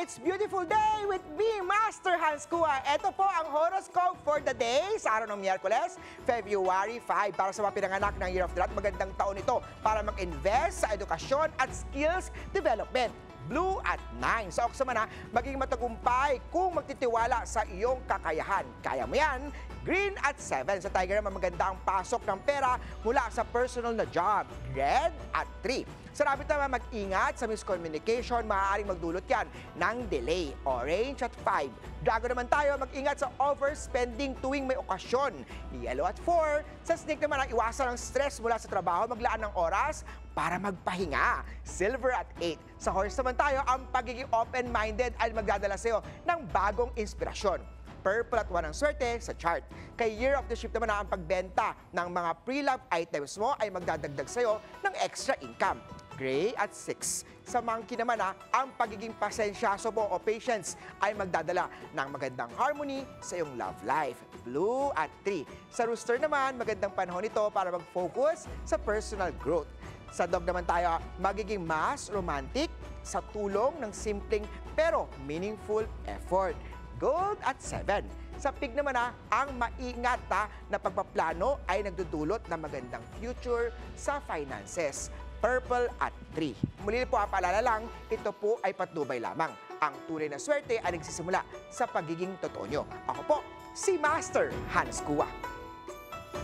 It's beautiful day with me, Master Hans Kua. Ito po ang horoscope for the day sa araw ng Miyerkules, February 5. Para sa mga pinanganak ng Year of the Rat, magandang taon ito para mag-invest sa edukasyon at skills development. Blue at 9. Sa Oksamana, maging matagumpay kung magtitiwala sa iyong kakayahan. Kaya mo yan. Green at 7. Sa Tiger naman, maganda ang pasok ng pera mula sa personal na job. Red at 3. Sa Rabbit naman, mag-ingat sa miscommunication. Maaaring magdulot yan ng delay. Orange at 5. Dragon naman tayo, mag-ingat sa overspending tuwing may okasyon. Yellow at 4. Sa Snake naman, ang iwasan ng stress mula sa trabaho, maglaan ng oras para magpahinga. Silver at 8. Sa Horse naman tayo, ang pagiging open-minded ay magdadala sa iyo ng bagong inspirasyon. Purple at 1 ang swerte sa chart. Kay Year of the Sheep naman ang pagbenta ng mga pre-love items mo ay magdadagdag sa iyo ng extra income. Gray at 6. Sa Monkey naman ang pagiging pasensyaso mo o patience ay magdadala ng magandang harmony sa iyong love life. Blue at 3. Sa Rooster naman, magandang panahon ito para mag-focus sa personal growth. Sa Dog naman tayo, magiging mas romantic sa tulong ng simpleng pero meaningful effort. Gold at 7. Sa Pig naman ang maingat na pagpaplano ay nagdudulot ng magandang future sa finances. Purple at 3. Muli po paalala lang, ito po ay patnubay lamang. Ang tunay na swerte ay nagsisimula sa pagiging totoo nyo. Ako po, si Master Hans Kua.